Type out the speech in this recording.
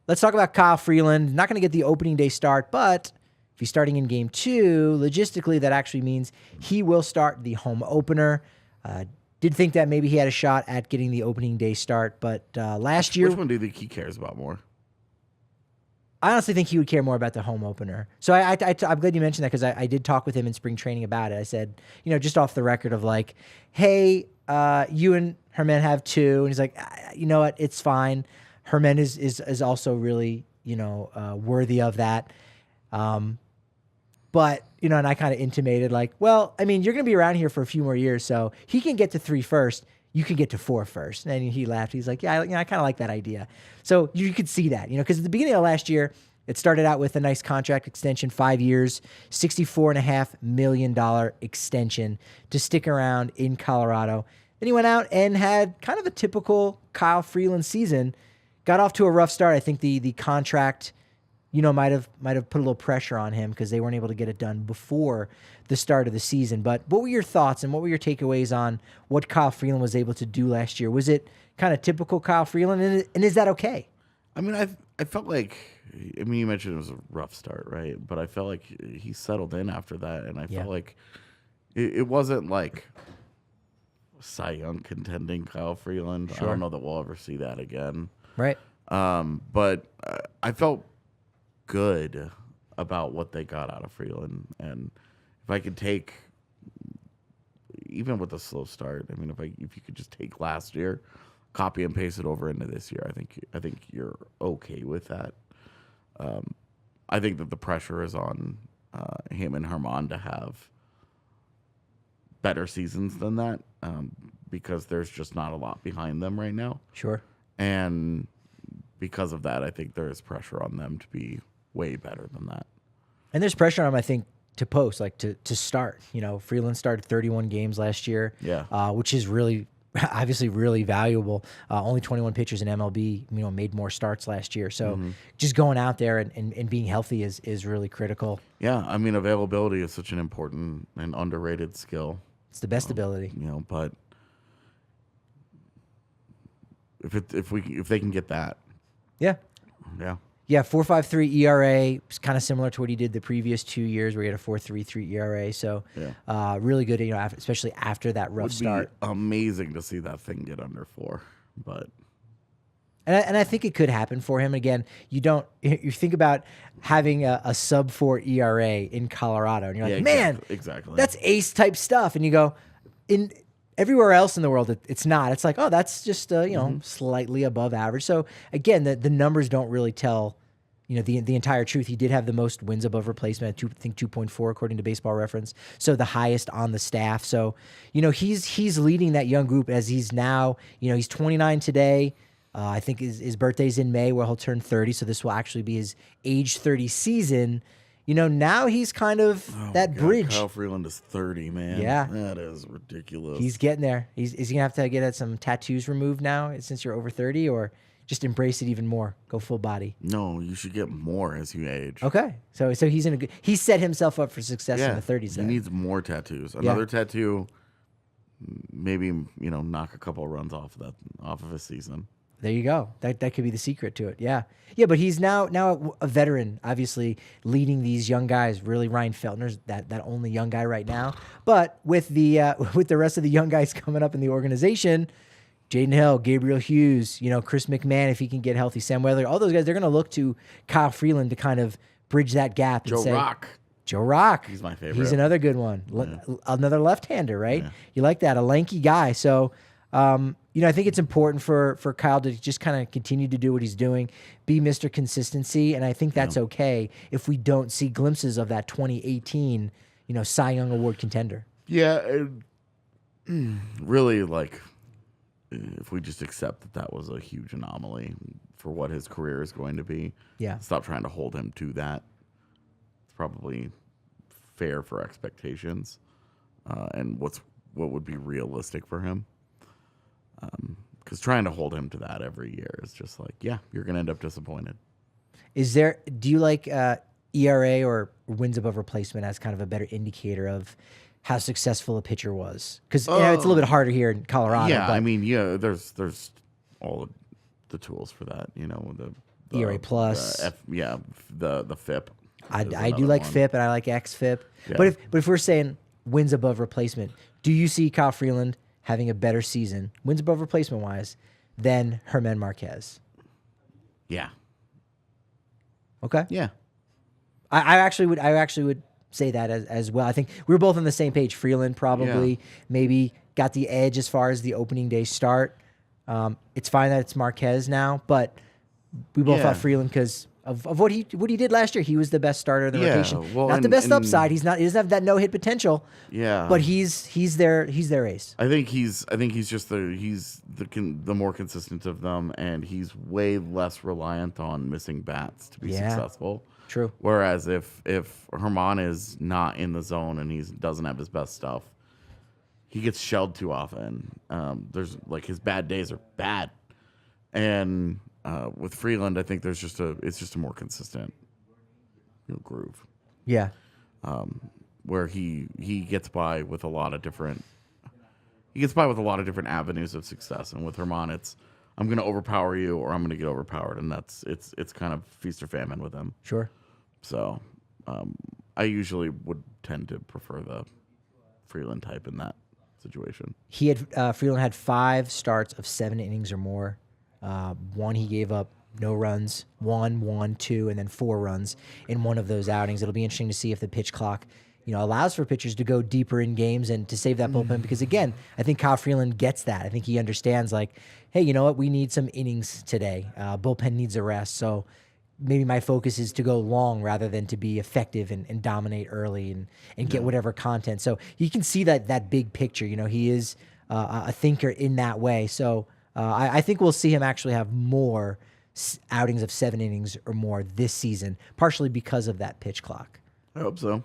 let's talk about Kyle Freeland. Not going to get the opening day start, but if he's starting in game 2, logistically, that actually means he will start the home opener. Did think that maybe he had a shot at getting the opening day start, but last year... Which one do you think he cares about more? I honestly think he would care more about the home opener. So I'm glad you mentioned that, because I did talk with him in spring training about it. I said, just off the record of like, hey, you and Herman have 2. And he's like, you know what? It's fine. Herman is also really, worthy of that. But, and I kind of intimated like, well, I mean, you're going to be around here for a few more years, so he can get to 3 first. You can get to 4 first. And he laughed. He's like, yeah, I kind of like that idea. So you could see that, because at the beginning of last year, it started out with a nice contract extension, 5 years, $64.5 million extension to stick around in Colorado. Then he went out and had kind of a typical Kyle Freeland season. Got off to a rough start. I think the contract, might have put a little pressure on him because they weren't able to get it done before the start of the season. But what were your thoughts and what were your takeaways on what Kyle Freeland was able to do last year? Was it kind of typical Kyle Freeland, and is that okay? I mean, I felt like, you mentioned it was a rough start, right? But I felt like he settled in after that, and I felt like it wasn't like Cy Young contending Kyle Freeland. Sure. I don't know that we'll ever see that again. Right. But I felt good about what they got out of Freeland, and if I could take, even with a slow start, if you could just take last year, copy and paste it over into this year, I think you're okay with that. I think that the pressure is on him and Herman to have better seasons than that, because there's just not a lot behind them right now. Sure. And because of that, I think there is pressure on them to be way better than that. And there's pressure on him, I think, to post, like to start. Freeland started 31 games last year, which is really, obviously really valuable. Only 21 pitchers in MLB, made more starts last year. So just going out there and being healthy is really critical. Yeah, availability is such an important and underrated skill. It's the best ability. But if they can get that. Yeah. Yeah. Yeah, 4.53 ERA, kind of similar to what he did the previous 2 years where he had a 4.33 ERA. So really good, especially after that rough start. Be amazing to see that thing get under 4, but. And I think it could happen for him. Again, you think about having a sub 4 ERA in Colorado, and you're like, man, exactly. That's ace type stuff. And you go, in everywhere else in the world, it's not. It's like, oh, that's just slightly above average. So again, the numbers don't really tell the entire truth. He did have the most wins above replacement, I think 2.4 according to Baseball Reference. So the highest on the staff. So he's leading that young group as he's now he's 29 today. I think his birthday's in May, where he'll turn 30. So this will actually be his age 30 season. Now he's kind of that bridge. Kyle Freeland is 30, man. Yeah. That is ridiculous. He's getting there. Is he going to have to get some tattoos removed now since you're over 30, or just embrace it even more? Go full body? No, you should get more as you age. Okay. So he's set himself up for success in the 30s then. He needs more tattoos. Another tattoo, maybe, knock a couple of runs off of his season. There you go. That could be the secret to it. Yeah. Yeah, but he's now a veteran, obviously, leading these young guys. Really, Ryan Feltner's that only young guy right now. But with the rest of the young guys coming up in the organization, Jaden Hill, Gabriel Hughes, Chris McMahon, if he can get healthy, Sam Weather, all those guys, they're going to look to Kyle Freeland to kind of bridge that gap. And Joe Rock. He's my favorite. He's another good one. Yeah. Another left-hander, right? Yeah. You like that, a lanky guy. So, I think it's important for Kyle to just kind of continue to do what he's doing, be Mr. Consistency, and I think that's okay if we don't see glimpses of that 2018, Cy Young Award contender. Yeah, really, if we just accept that was a huge anomaly for what his career is going to be. Yeah. Stop trying to hold him to that. It's probably fair for expectations, and what would be realistic for him. Because trying to hold him to that every year is just like, you're going to end up disappointed. Do you like ERA or wins above replacement as kind of a better indicator of how successful a pitcher was? Because it's a little bit harder here in Colorado. Yeah, there's all the tools for that. The ERA plus. The FIP. I is do another like one. FIP and I like XFIP. Yeah. But if we're saying wins above replacement, do you see Kyle Freeland having a better season, wins above replacement wise, than Germán Marquez? Yeah. Okay. Yeah. I actually would say that as well. I think we were both on the same page. Freeland probably maybe got the edge as far as the opening day start. It's fine that it's Marquez now, but we both thought Freeland because of what he did last year. He was the best starter in the rotation. Well, not the best upside. He doesn't have that no hit potential. Yeah. But he's their ace. I think he's just the more consistent of them, and he's way less reliant on missing bats to be successful. True. Whereas if Germán is not in the zone and he doesn't have his best stuff, he gets shelled too often. There's like his bad days are bad, and with Freeland, I think it's just a more consistent groove. Yeah. Where he gets by with a lot of different avenues of success, and with Germán, it's I'm going to overpower you or I'm going to get overpowered, and it's kind of feast or famine with him. Sure. So I usually would tend to prefer the Freeland type in that situation. He had Freeland had 5 starts of 7 innings or more. One he gave up no runs, 1, 2, and then 4 runs in one of those outings. It'll be interesting to see if the pitch clock, allows for pitchers to go deeper in games and to save that bullpen. Because again, I think Kyle Freeland gets that. I think he understands like, hey, you know what? We need some innings today. Bullpen needs a rest. So maybe my focus is to go long rather than to be effective and dominate early and get whatever content. So you can see that big picture. He is a thinker in that way. So I think we'll see him actually have more outings of 7 innings or more this season, partially because of that pitch clock. I hope so.